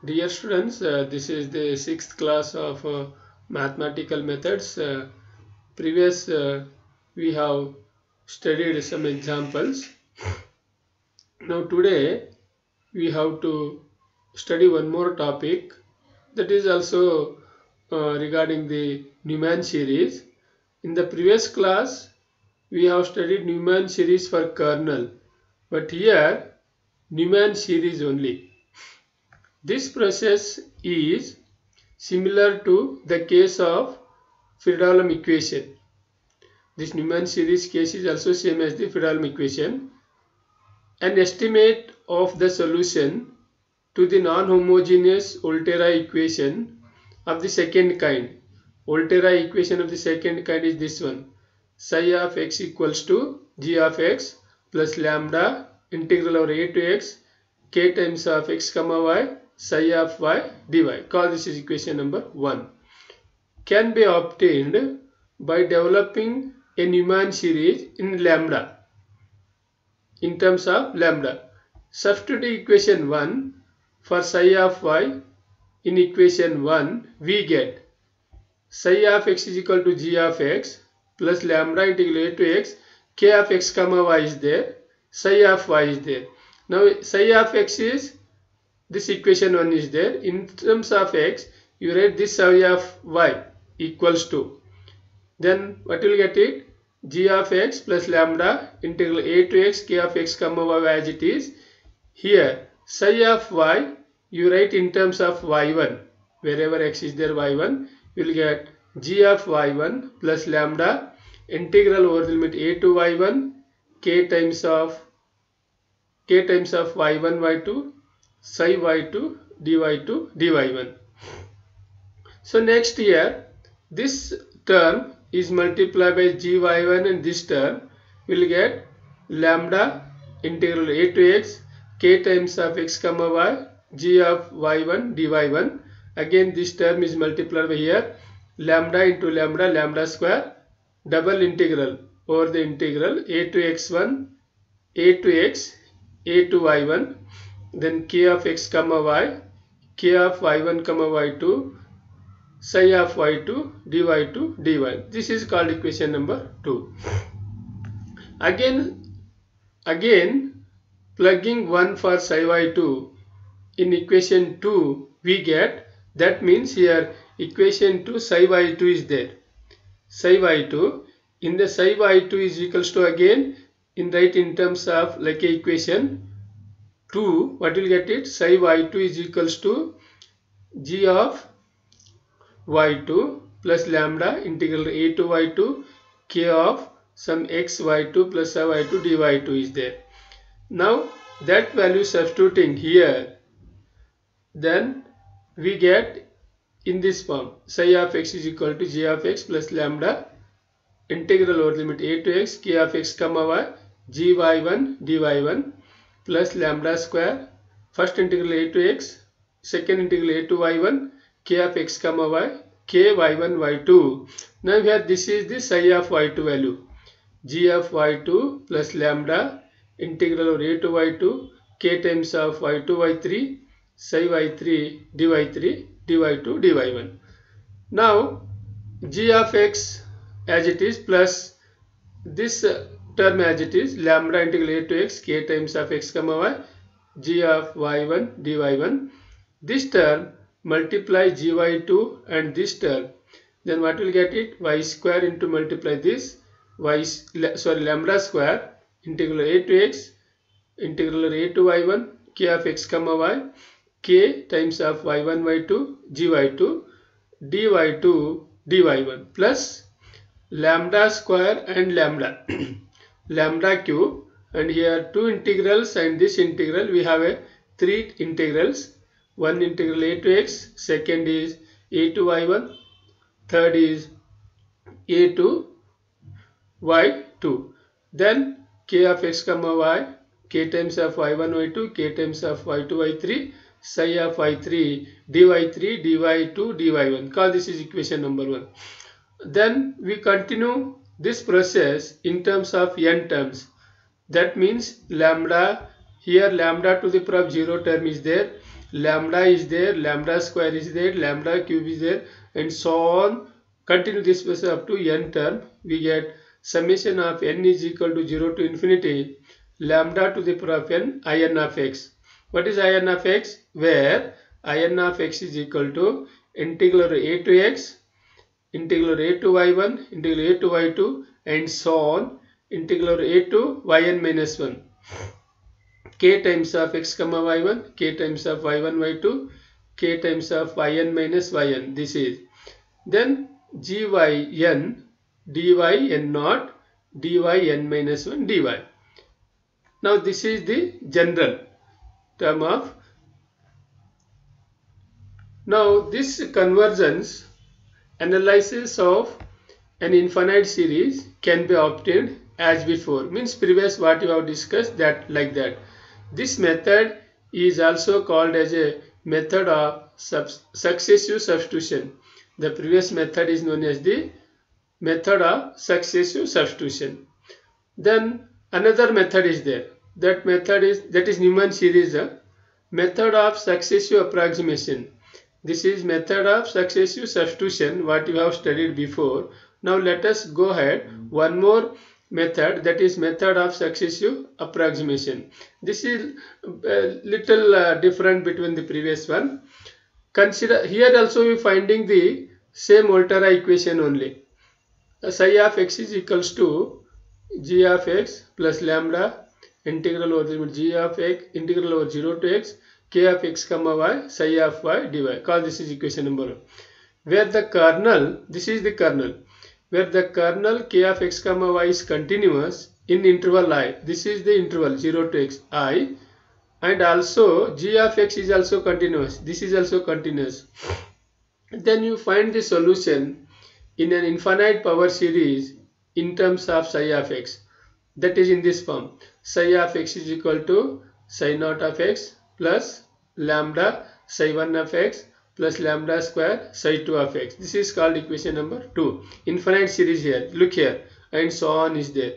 Dear students, this is the sixth class of mathematical methods. Previous we have studied some examples. Now today we have to study one more topic, that is also regarding the Neumann series. In the previous class we have studied Neumann series for kernel, but here Neumann series only. This process is similar to the case of Fredholm equation. This Neumann series case is also same as the Fredholm equation. An estimate of the solution to the non-homogeneous Volterra equation of the second kind. Volterra equation of the second kind is this one. Psi of x equals to g of x plus lambda integral over a to x k times of x comma y psi of y dy. Call this is equation number 1. Can be obtained by developing a Neumann series in lambda, in terms of lambda. Substitute equation 1 for psi of y. In equation 1 we get psi of x is equal to g of x plus lambda integral a to x, k of x comma y is there, psi of y is there. Now psi of x is, this equation 1 is there. In terms of x you write this psi of y equals to, then what will get it, g of x plus lambda integral a to x k of x comma y as it is. Here psi of y you write in terms of y1, wherever x is there y1, you will get g of y1 plus lambda integral over the limit a to y1 k times of y1 y2 psi y2 dy2 dy1. So next here this term is multiplied by gy1 and this term will get lambda integral a to x k times of x comma y g of y1 dy1. Again this term is multiplied by here lambda into lambda square double integral over the integral a to x1 a to x a to y1, then k of x comma y k of y1 comma y2 psi of y2 dy2 dy. This is called equation number 2. Again plugging 1 for psi y2 in equation 2 we get, that means here equation 2 psi y2 is there. Psi y2, in the psi y2 is equals to, again in write in terms of like a equation 2, what will get it, psi y2 is equals to g of y2 plus lambda integral a to y2 k of some x y2 plus y2 dy2 is there. Now that value substituting here, then we get in this form psi of x is equal to g of x plus lambda integral over limit a to x k of x comma y g y1 dy1 plus lambda square, first integral a to x, second integral a to y1 k of x comma y k y1 y2. Now here this is the psi of y2 value, g of y2 plus lambda integral over a to y2 k times of y2 y3 psi y3 dy3 dy2 dy1. Now g of x as it is plus this term as it is lambda integral a to x k times of x comma y g of y1 dy1. This term multiply gy2 and this term, then what will get it, y square into multiply this lambda square integral a to x integral a to y1 k of x comma y k times of y1 y2 gy2 dy2 dy1 plus lambda square and lambda lambda cube, and here two integrals and this integral we have a three integrals, one integral a to x, second is a to y1, third is a to y2, then k of x comma y k times of y1 y2 k times of y2 y3 psi of y3 dy3 dy2 dy1. Call this is equation number 1. Then we continue this process in terms of n terms. That means lambda, here lambda to the power of 0 term is there, lambda is there, lambda square is there, lambda cube is there, and so on. Continue this process up to n term. We get summation of n is equal to 0 to infinity lambda to the power of n in of x. What is in of x? Where in of x is equal to integral a to x, integral a to y1, integral a to y2, and so on, integral a to yn minus 1. K times of x comma y1, k times of y1 y2, k times of yn minus yn. This is then gyn dy n naught dy n minus 1 dy. Now this is the general term of. Now this convergence analysis of an infinite series can be obtained as before, means previous what you have discussed, that like that. This method is also called as a method of successive substitution. The previous method is known as the method of successive substitution. Then another method is there. That is Newman series, method of successive approximation. This is method of successive substitution, what you have studied before. Now let us go ahead. One more method, that is method of successive approximation. This is a little different between the previous one. Consider here also we finding the same Volterra equation only. Psi of x is equals to g of x plus lambda integral over g of x integral over 0 to x k of x comma y psi of y dy. Call this is equation number 1. Where the kernel, this is the kernel, where the kernel k of x comma y is continuous in interval I. This is the interval 0 to x I, and also g of x is also continuous. This is also continuous. Then you find the solution in an infinite power series in terms of psi of x. That is in this form. Psi of x is equal to psi naught of x plus lambda psi 1 of x plus lambda square psi 2 of x. This is called equation number 2. Infinite series here. Look here. And so on is there.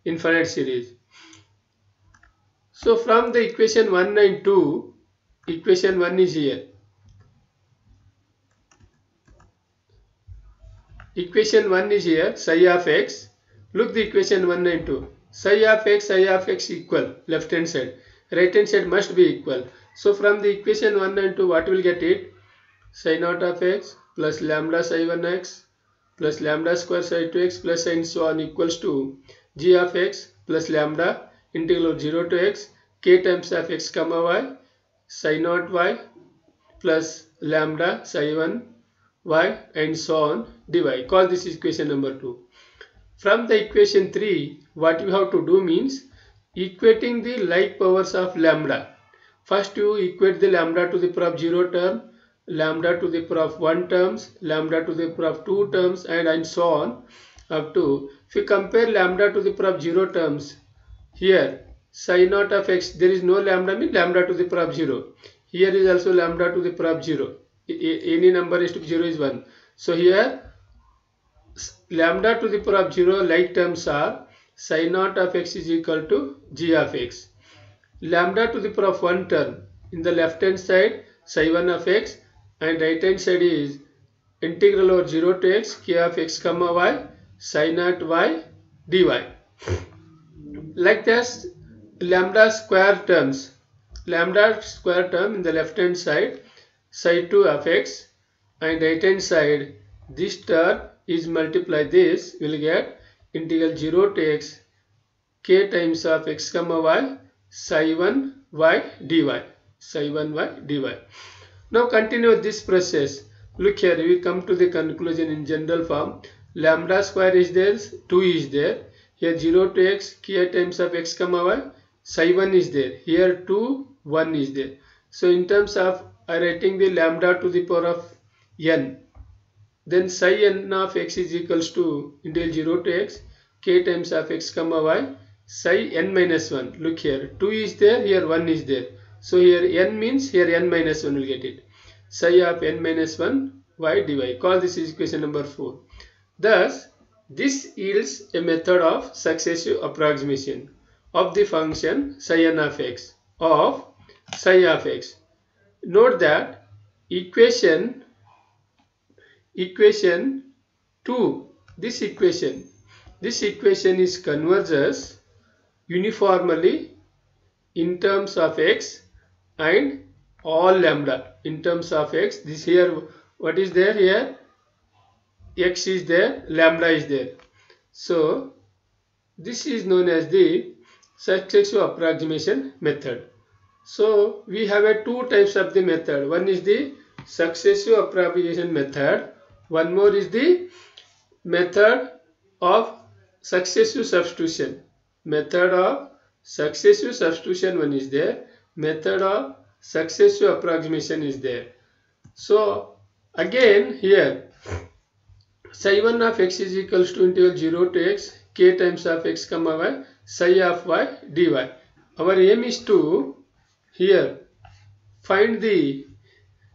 Infinite series. So from the equation 1 and 2, equation 1 is here. Equation 1 is here, psi of x. Look the equation 1 and 2. Psi of x equal, left hand side. Right hand side must be equal. So from the equation 1 and 2, what will get it? Psi naught of x plus lambda psi 1x plus lambda square psi 2x plus and so on equals to g of x plus lambda integral of 0 to x k times of x comma y psi naught y plus lambda psi 1 y and so on dy. Call this equation number 2. From the equation 3, what you have to do means equating the like powers of lambda. First you equate the lambda to the power of 0 term, lambda to the power of 1 terms, lambda to the power of 2 terms, and so on up to, if you compare lambda to the power of 0 terms, here psi naught of x, there is no lambda, means lambda to the power of 0. Here is also lambda to the power of 0. Any number is to 0 is 1. So here lambda to the power of 0 like terms are psi naught of x is equal to g of x. Lambda to the power of 1 term, in the left hand side psi 1 of x, and right hand side is integral over 0 to x k of x comma y psi naught y dy. Like this, lambda square term in the left hand side psi 2 of x, and right hand side this term is multiply this, will get integral 0 to x k times of x comma y psi 1 y dy, psi 1 y dy. Now continue this process. Look here, we come to the conclusion in general form. Lambda square is there, 2 is there. Here 0 to x k times of x comma y psi 1 is there. Here 2, 1 is there. So in terms of writing the lambda to the power of n, then psi n of x is equals to integral 0 to x k times of x comma y psi n minus 1. Look here, 2 is there, here 1 is there. So here n means here n minus 1 will get it. Psi of n minus 1 y dy. Call this is equation number 4. Thus, this yields a method of successive approximation of the function psi n of x of psi of x. Note that equation 2, this equation is converges uniformly in terms of x and all lambda in terms of x. This here, what is there here? X is there, lambda is there. So this is known as the successive approximation method. So we have two types of the method. One is the successive approximation method. One more is the method of successive substitution. Method of successive substitution one is there. Method of successive approximation is there. So again here psi 1 of x is equals to integral 0 to x k times of x comma y psi of y dy. Our aim is to here find the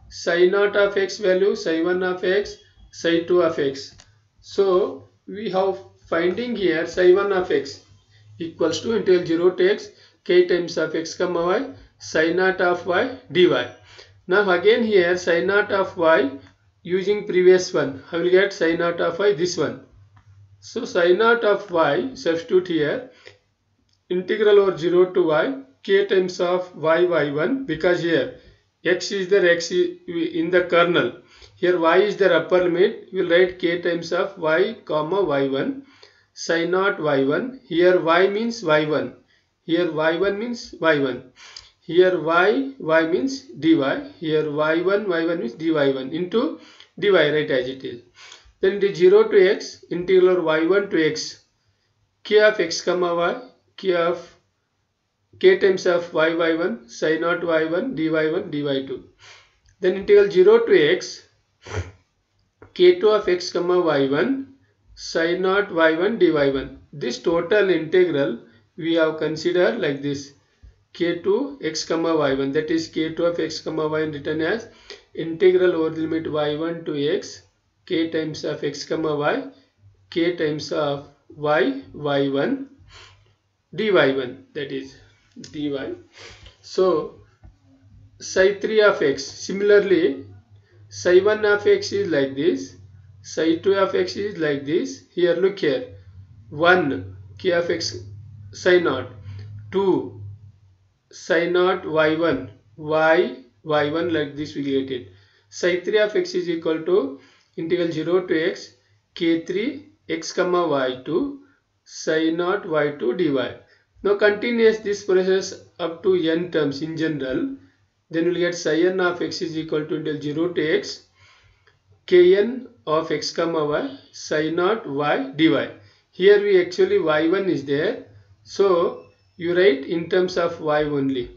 psi naught of x value, psi 1 of x, psi 2 of x. So we have finding here psi 1 of x equals to integral 0 to x k times of x comma y psi naught of y dy. Now again here psi naught of y using previous one, I will get psi naught of y, this one. So psi naught of y, substitute here, integral over 0 to y k times of y1, because here x is there, x is in the kernel, here y is the upper limit, we will write k times of y comma y1 psi naught y1. Here y means y1, here y1 means y1, here y means dy, here y1 means dy1 into dy, right as it is. Then it is 0 to x, integral y1 to x, k of x comma y, k times of y1 psi naught y1 dy1 dy2. Then integral 0 to x, k2 of x comma y1 psi naught y1 dy1. This total integral we have considered like this, k2 x comma y1, that is k2 of x comma y written as integral over the limit y1 to x k times of x comma y k times of y y1 dy1, that is dy. So psi 3 of x, similarly psi 1 of x is like this, psi 2 of x is like this. Here look here, 1 k of x psi naught, 2 psi naught y1 y1, like this we get it. Psi 3 of x is equal to integral 0 to x k3 x comma y2 psi naught y2 dy. Now continuous this process up to n terms in general, then we will get psi n of x is equal to integral 0 to x kn of x comma y psi naught y dy. Here we actually y1 is there, so you write in terms of y only,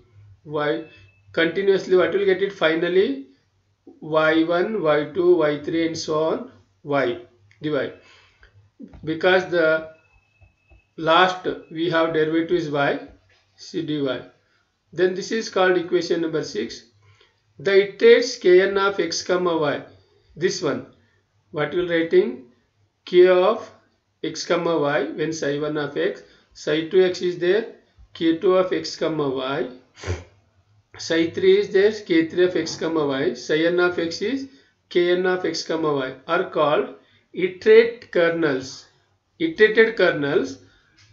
y continuously, what will get it finally y1 y2 y3 and so on y dy, because the last we have derivative is y c dy. Then this is called equation number 6. The iterates kn of x comma y, this one, what will writing k of x comma y when psi 1 of x, psi 2 x is there, k2 of x comma y, psi 3 is there, k3 of x comma y, psi n of x is kn of x comma y, are called iterated kernels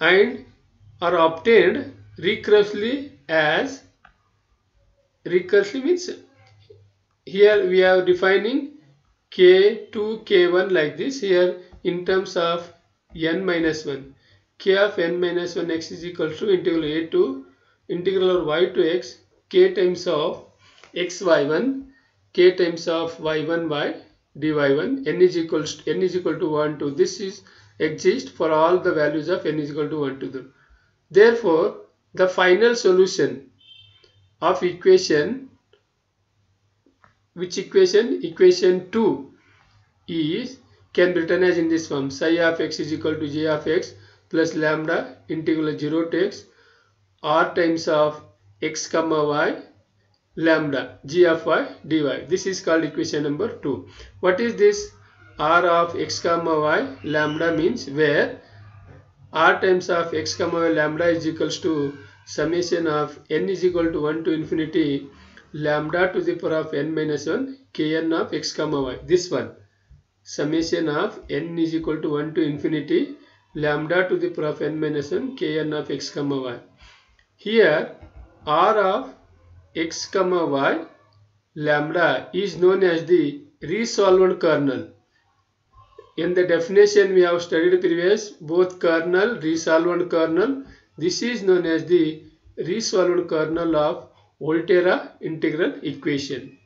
and are obtained recursively as, recursively means here we are defining k2 k1 like this, here in terms of n minus 1, k of n minus 1 x is equal to integral a to integral over y to x k times of x y1 k times of y1 y dy1, n is equal to 1 to, this is exist for all the values of n is equal to 1 to 2. Therefore the final solution of equation, which equation? Equation 2 is can be written as in this form, psi of x is equal to j of x plus lambda integral 0 to x r times of x comma y lambda g of y dy. This is called equation number 2. What is this? R of x comma y lambda means where r times of x comma y lambda is equals to summation of n is equal to 1 to infinity lambda to the power of n minus 1 kn of x comma y. This one, summation of n is equal to 1 to infinity lambda to the power of n minus 1 kn of x comma y. Here r of x comma y lambda is known as the resolved kernel. In the definition we have studied previous, both kernel, resolved kernel. This is known as the resolved kernel of Volterra integral equation.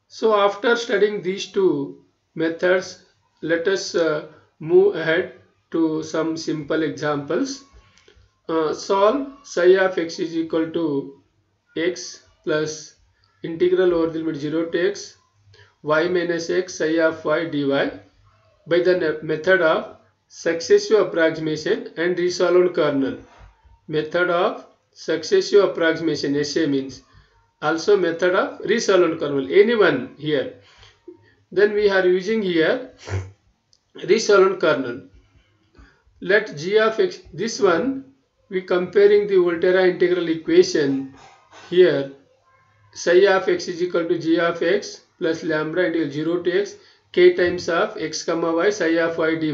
So after studying these two methods, let us move ahead to some simple examples. Solve psi of x is equal to x plus integral over the limit 0 to x y minus x psi of y dy by the method of successive approximation and resolved kernel. Method of successive approximation, SA means. Also method of resolved kernel, any one here. Then we are using here resolved kernel. Let g of x, this one we comparing the Volterra integral equation here. Psi of x is equal to g of x plus lambda integral 0 to x k times of x comma y psi of y dy.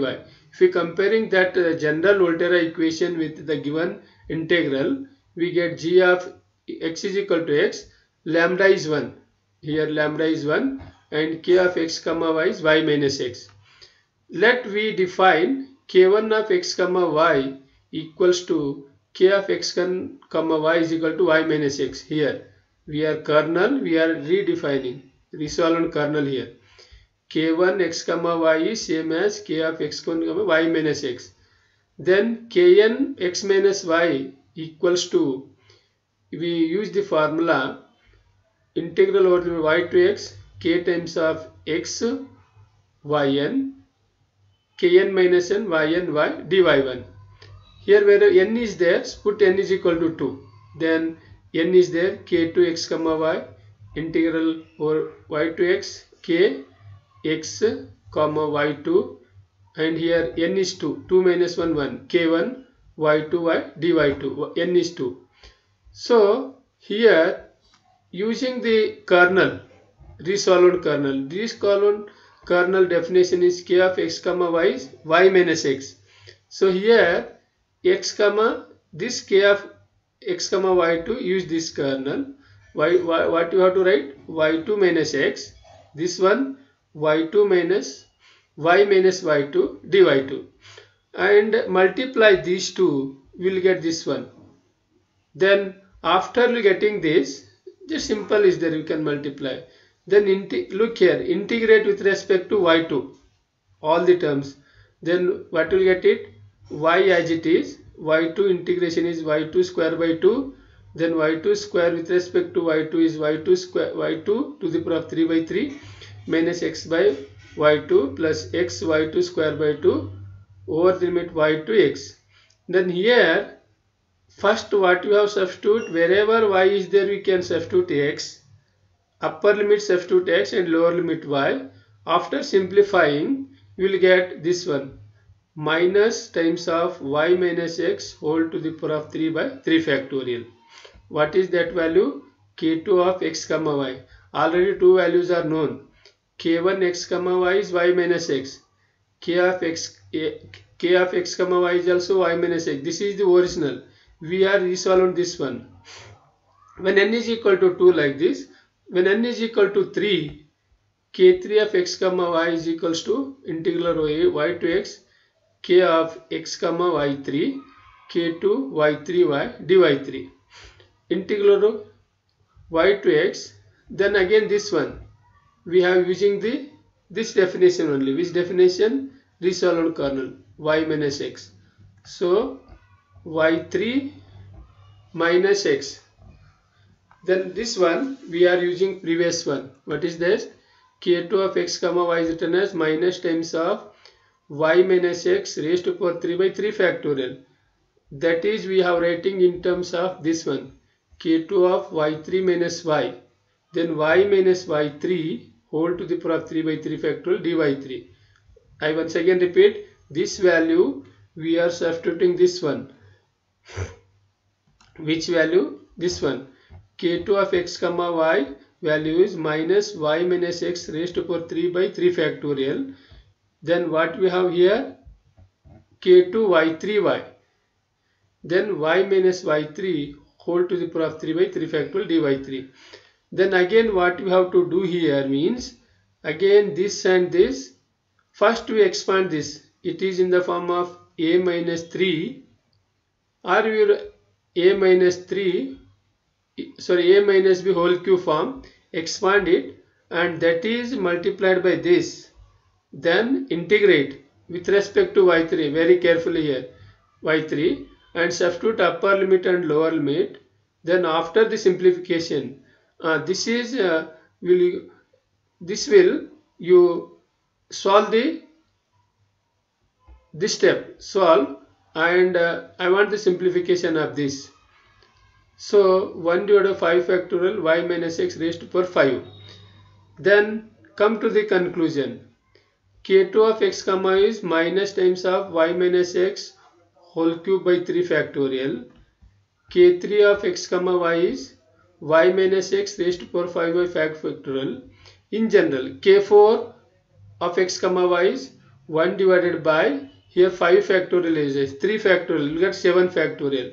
If we comparing that general Volterra equation with the given integral, we get g of x is equal to x, lambda is 1. Here lambda is 1 and k of x comma y is y minus x. Let we define k1 of x comma y equals to k of x comma y is equal to y minus x. Here we are kernel, we are redefining resolved kernel here. K1 x comma y is same as k of x comma y minus x. Then kn x minus y equals to, we use the formula integral over y to x k times of x yn kn minus n yn y dy1. Here where n is there, put n is equal to 2. Then n is there, k2 x comma y integral over y to x k x comma y2, and here n is 2, 2 minus 1 1, k1 y2 y dy2, n is 2. So here using the kernel, resolved kernel, this kernel definition is k of x comma y is y minus x. So here x comma, this k of x comma y2, use this kernel, what you have to write, y2 minus x, this one y2 minus y minus y2 dy2, and multiply these two, we will get this one. Then after getting this, just simple is there, you can multiply. Then look here, integrate with respect to y2 all the terms. Then what will get it, y as it is, y2 integration is y2 square by 2. Then y2 square with respect to y2 is y2 square, y2 to the power of 3 by 3 minus x by y2 plus x y2 square by 2 over the limit y to x. Then here first what you have substitute, wherever y is there we can substitute x, upper limit substitute x and lower limit y. After simplifying you will get this one, minus times of y minus x whole to the power of 3 by 3 factorial. What is that value, k2 of x comma y. Already two values are known, k1 x comma y is y minus x, k of x comma y is also y minus x. This is the original, we are resolving this one. When n is equal to 2 like this, when n is equal to 3, k3 of x comma y is equals to integral y to x k of x comma y3 k2 y3 y dy3 integral y to x. Then again this one we have using this definition only. Which definition, resolved kernel, y minus x. So y3 minus x. Then this one we are using previous one. What is this, k2 of x comma y is written as minus times of y minus x raised to power 3 by 3 factorial. That is we have writing in terms of this one, k2 of y3 minus y, then y minus y3 whole to the power of 3 by 3 factorial dy3. I once again repeat, this value we are substituting this one. Which value, this one, k2 of x comma y value is minus y minus x raised to power 3 by 3 factorial. Then what we have here? k2 y3y. Then y minus y3 whole to the power of 3 by 3 factorial dy3. Then again what we have to do here means, again this and this, first we expand this. It is in the form of a minus 3 or your a minus 3, sorry, a minus b whole cube form, expand it, and that is multiplied by this. Then integrate with respect to y3, very carefully here, y3, and substitute upper limit and lower limit. Then after the simplification, this will you solve this step, solve, and I want the simplification of this. So 1 divided by 5 factorial y minus x raised to power 5. Then come to the conclusion. k2 of x comma is minus times of y minus x whole cube by 3 factorial. k3 of x comma y is y minus x raised to power 5 by factorial. In general, k4 of x comma y is 1 divided by, here 5 factorial is 3 factorial, you will get 7 factorial.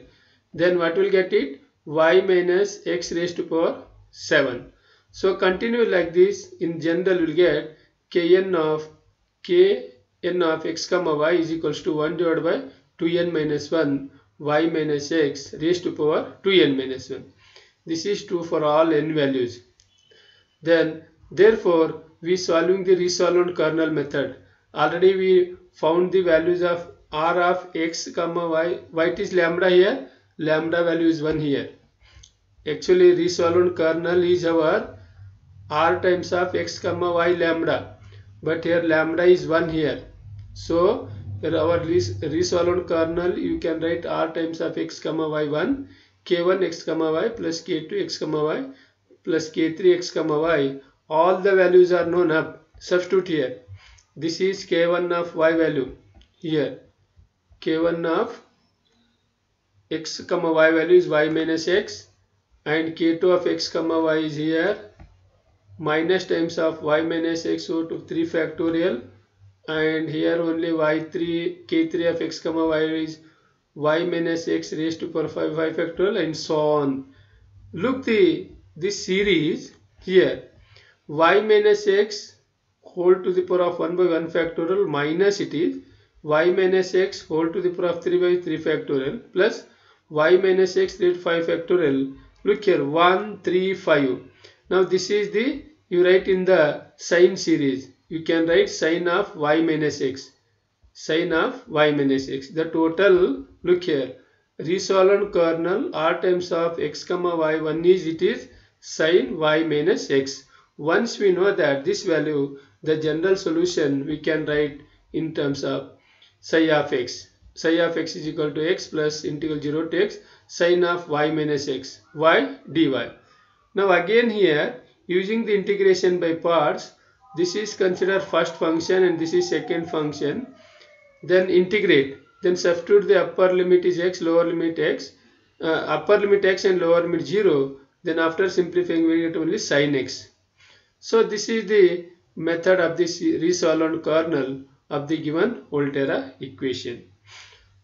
Then what will get it? Y minus x raised to power 7. So continue like this. In general, we will get kn of x comma y is equals to 1 divided by 2n minus 1 y minus x raised to power 2n minus 1. This is true for all n values. Then therefore we solving the resolved kernel method. Already we found the values of r of x comma y. What is lambda here? Lambda value is 1 here. Actually resolved kernel is our r times of x comma y lambda, but here lambda is 1 here. So here our resolved kernel, you can write r times of x comma y 1, k1 x comma y plus k2 x comma y plus k3 x comma y. All the values are known up. Substitute here. This is k1 of y value here. k1 of x comma y value is y minus x, and k2 of x comma y is here minus times of y minus x so to 3 factorial, and here only y3 k3 of x comma y is y minus x raised to power 5 factorial, and so on. Look this series here, y minus x whole to the power of 1 by 1 factorial minus it is y minus x whole to the power of 3 by 3 factorial plus y minus x raised to 5 factorial. Look here, 1 3 5. Now this is the, you write in the sign series, you can write sign of y minus x, sign of y minus x. The total, look here, resolved kernel r times of x comma y 1 is, it is sin y minus x. Once we know that this value, the general solution we can write in terms of psi of x. Psi of x is equal to x plus integral 0 to x sin of y minus x y dy. Now again here, using the integration by parts, this is considered first function and this is second function. Then integrate, then substitute the upper limit is x, lower limit x, upper limit x and lower limit 0. Then after simplifying we get only sin x. So this is the method of this resolved kernel of the given Volterra equation.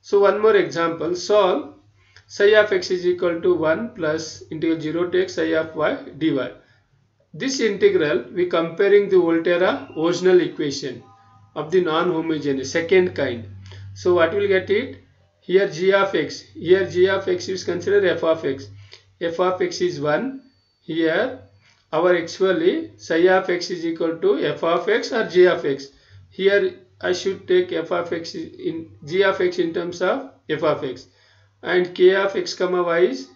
So one more example, solve psi of x is equal to 1 plus integral 0 to x psi of y dy. This integral we comparing the Volterra original equation of the non-homogeneous second kind. So what will get it? Here g of x, here g of x is considered f of x. F of x is 1. Here our actually psi of x is equal to f of x or g of x. Here I should take f of x in g of x in terms of f of x, and k of x comma y is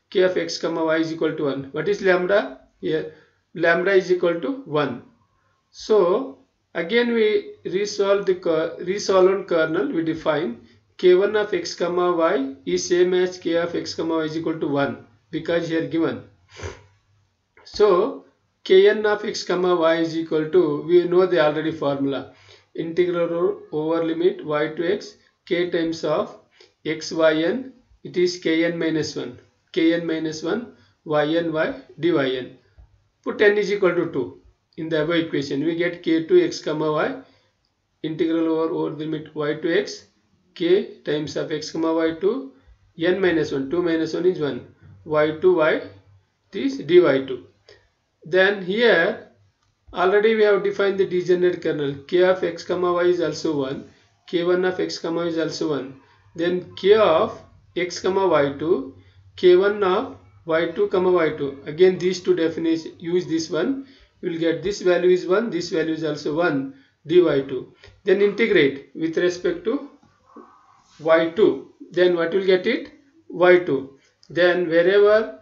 k of x comma y is equal to 1. What is lambda? Here lambda is equal to 1. So again we resolve the resolved kernel. We define k1 of x comma y is same as k of x comma y is equal to 1 because here given. So kn of x comma y is equal to, we know the already formula, integral over limit y to x k times of x yn, it is kn minus 1, kn minus 1 yn y dyn. Put n is equal to 2 in the above equation. We get k2 x comma y integral over the limit y to x k times of x comma y to n minus 1. 2 minus 1 is 1. Y to y it is dy2. Then here already we have defined the degenerate kernel. K of x comma y is also 1. K1 of x comma y is also 1. Then k of x comma y2, k1 of y2 comma y2. Again these two definitions, use this one. You will get this value is 1, this value is also 1, dy2. Then integrate with respect to y2. Then what will get it? y2. Then wherever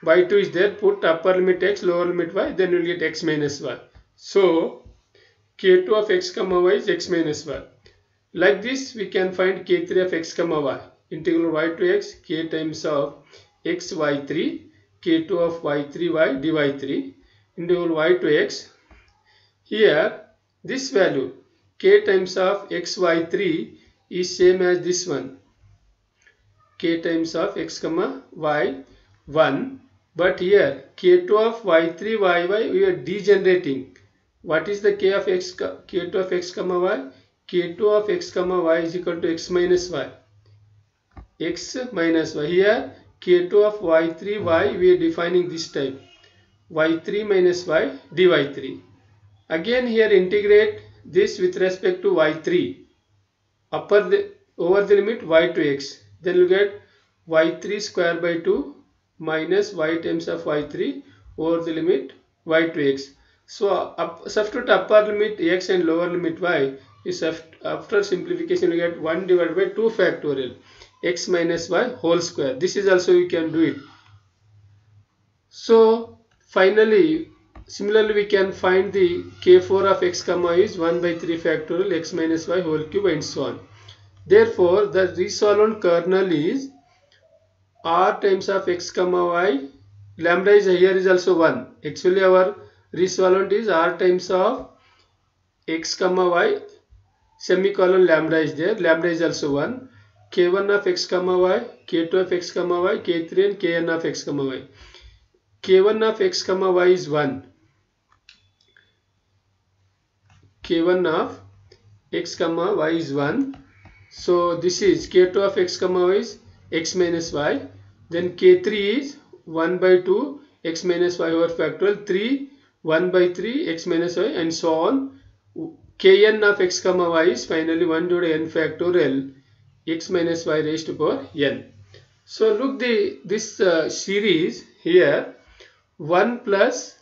y2 is there, put upper limit x, lower limit y, then you will get x minus y. So k2 of x comma y is x minus y. Like this we can find k3 of x comma y. Integral y to x, k times of x y3, k2 of y3 y dy3, integral y to x. Here this value k times of x y3 is same as this one, k times of x comma y 1, but here k2 of y3 yy we are degenerating. What is the k of x, k2 of x comma y? K2 of x comma y is equal to x minus y. X minus y. Here k2 of y3 y we are defining this type, y3 minus y dy3. Again here integrate this with respect to y3 over the limit y to x. Then you get y3 square by 2 minus y times of y3 over the limit y to x. So substitute upper limit x and lower limit y. Is after simplification you get 1 divided by 2 factorial x minus y whole square. This is also you can do it. So finally similarly we can find the k4 of x comma y is 1 by 3 factorial x minus y whole cube and so on. Therefore the resolvent kernel is r times of x comma y. Lambda is here is also 1. Actually our resolvent is r times of x comma y semicolon lambda is there. Lambda is also 1. K1 of x comma y, K2 of x comma y, K3 and Kn of x comma y. K1 of x comma y is 1. K1 of x comma y is 1. So this is K2 of x comma y is x minus y. Then K3 is 1 by 2 x minus y over factorial 3, 1 by 3 x minus y and so on. Kn of x comma y is finally 1 divided n factorial x minus y raised to power n. So look this series here, 1 plus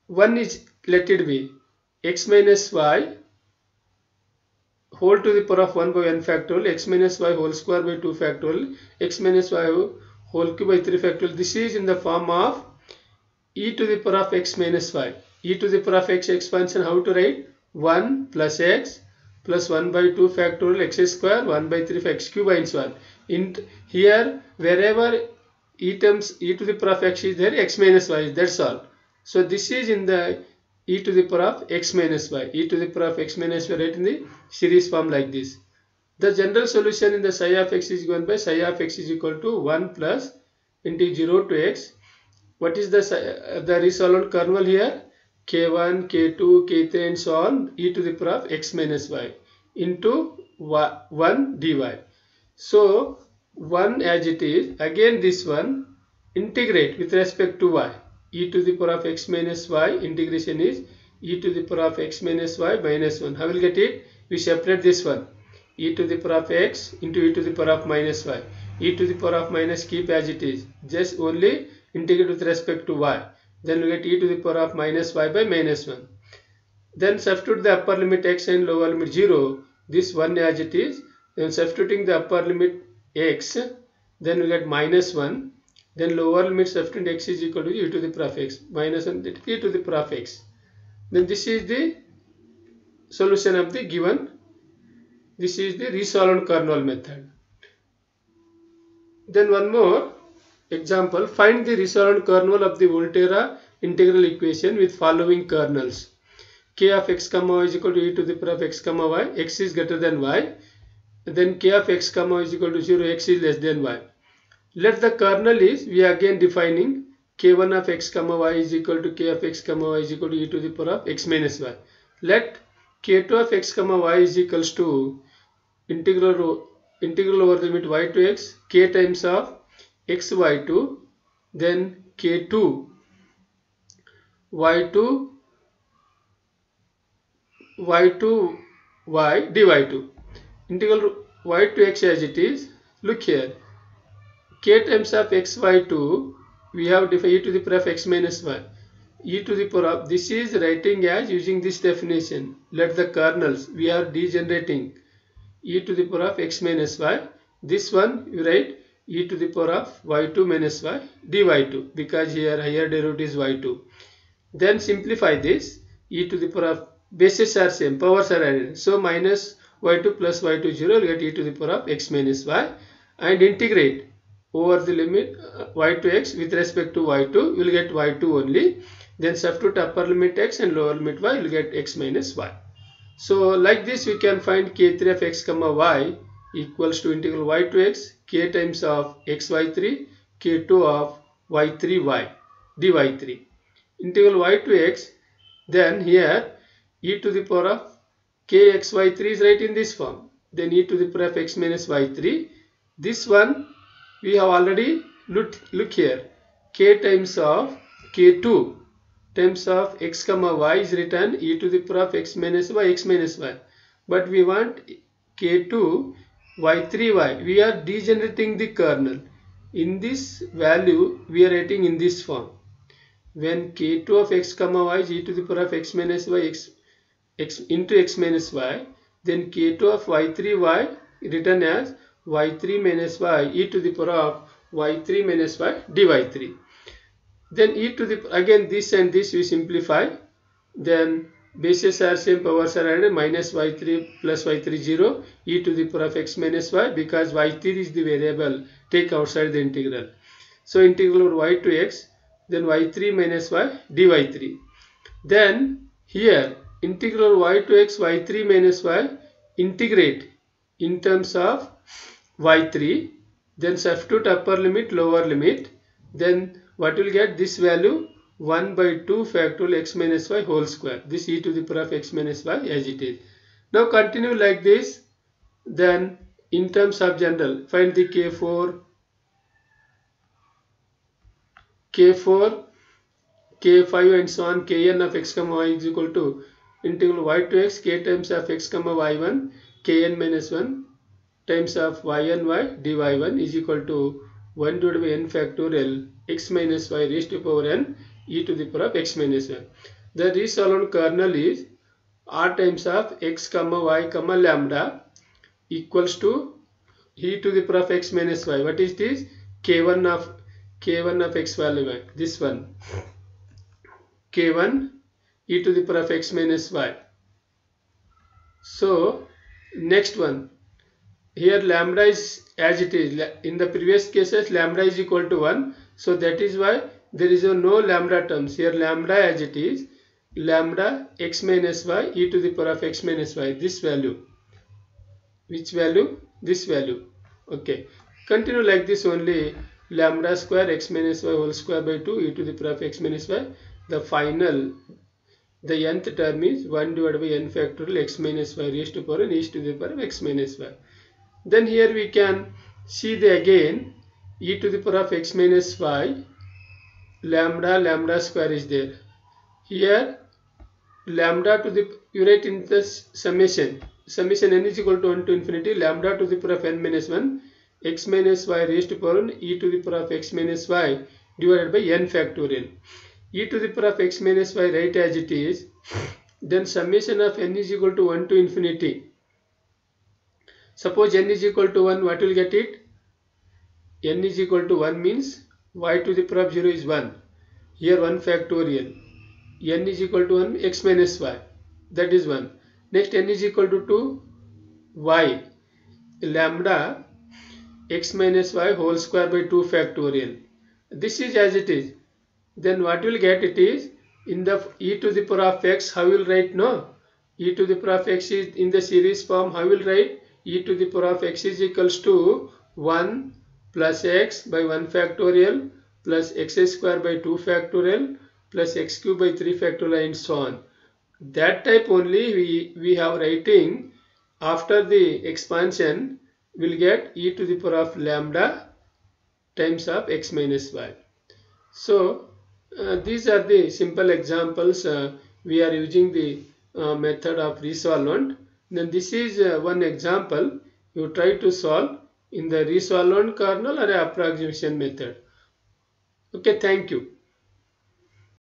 1 is, let it be x minus y whole to the power of 1 by n factorial, x minus y whole square by 2 factorial, x minus y whole cube by 3 factorial. This is in the form of e to the power of x minus y. E to the power of x expansion, how to write? 1 plus x plus 1 by 2 factorial x square 1 by 3 x cube and so on. Here wherever e to the power of x is there, x minus y, that's all. So this is in the e to the power of x minus y. E to the power of x minus y right in the series form like this. The general solution in the psi of x is given by psi of x is equal to 1 plus into 0 to x. What is the resolvent kernel here? K1, K2, K3 and so on, e to the power of x minus y into 1 dy. So 1 as it is, again this one integrate with respect to y. E to the power of x minus y integration is e to the power of x minus y minus 1. How will get it? We separate this one. E to the power of x into e to the power of minus y. E to the power of minus keep as it is. Just only integrate with respect to y. Then we get e to the power of minus y by minus 1. Then substitute the upper limit x and lower limit 0. This 1 as it is. Then substituting the upper limit x. Then we get minus 1. Then lower limit substituting x is equal to e to the power of x. Minus 1 e to the power of x. Then this is the solution of the given. This is the resolvent kernel method. Then one more example, find the resolvent kernel of the Volterra integral equation with following kernels. K of x comma y is equal to e to the power of x comma y, x is greater than y. Then k of x comma y is equal to 0, x is less than y. Let the kernel is, we are again defining k1 of x comma y is equal to k of x comma y is equal to e to the power of x minus y. Let k2 of x comma y is equals to integral over the limit y to x k times of x y2, then k2 y2 y dy2, integral y to x as it is. Look here, k times of x y2 we have defined e to the power of x minus y, e to the power of, this is writing as using this definition. Let the kernels, we are degenerating e to the power of x minus y. This one you write e to the power of y2 minus y dy2, because here higher derivative is y2. Then simplify this, e to the power of, bases are same, powers are added, so minus y2 plus y2 0 will get e to the power of x minus y, and integrate over the limit y to x with respect to y2, you will get y2 only. Then substitute upper limit x and lower limit y, you will get x minus y. So like this we can find k3 of x comma y equals to integral y to x k times of x y3 k2 of y3 y dy3, integral y to x. Then here e to the power of kxy3 is right in this form, then e to the power of x minus y3. This one we have already look here, k times of k2 times of x comma y is written e to the power of x minus y, but we want k2 y3 y, we are degenerating the kernel. In this value we are writing in this form, when k2 of x comma y is e to the power of x minus y x into x minus y, then k2 of y3 y written as y3 minus y e to the power of y3 minus y dy3. Then e to the, again this and this we simplify, then bases are same, powers are added, minus y3 plus y3 0 e to the power of x minus y, because y3 is the variable, take outside the integral. So integral over y to x, then y3 minus y dy3. Then here integral y to x y3 minus y, integrate in terms of y3, then substitute upper limit lower limit, then what will get, this value 1 by 2 factorial x minus y whole square, this e to the power of x minus y as it is. Now continue like this. Then in terms of general, find the k4, k5 and so on, kn of x comma y is equal to integral y to x k times of x comma y1 kn minus 1 times of yn y dy1 is equal to 1 divided by n factorial x minus y raised to power n e to the power of x minus 1. The resolved kernel is r times of x comma y comma lambda equals to e to the power of x minus y. What is this? k1 of x value, this one, k1 e to the power of x minus y. So next one, here lambda is as it is, in the previous cases lambda is equal to 1, so that is why there is no lambda terms. Here lambda as it is, lambda x minus y e to the power of x minus y, this value. Which value? This value. Okay, continue like this only, lambda square x minus y whole square by 2 e to the power of x minus y. The final, the nth term is 1 divided by n factorial x minus y raised to power n e to the power of x minus y. Then here we can see the again e to the power of x minus y, lambda square is there. Here lambda to the, you write in the summation n is equal to 1 to infinity lambda to the power of n minus 1 x minus y raised to power n e to the power of x minus y divided by n factorial. E to the power of x minus y write as it is, then summation of n is equal to 1 to infinity. Suppose n is equal to 1, what will get it? N is equal to 1 means y to the power of 0 is 1. Here 1 factorial. N is equal to 1, x minus y, that is 1. Next n is equal to 2, y, lambda x minus y whole square by 2 factorial. This is as it is. Then what will get, it is in the e to the power of x, how will write? No, e to the power of x is in the series form, how will write? E to the power of x is equals to 1 plus x by 1 factorial plus x square by 2 factorial plus x cube by 3 factorial and so on. That type only we have writing after the expansion will get e to the power of lambda times of x minus y. So these are the simple examples. We are using the method of resolvent. Then this is one example you try to solve in the resolvent kernel or approximation method. Okay, thank you.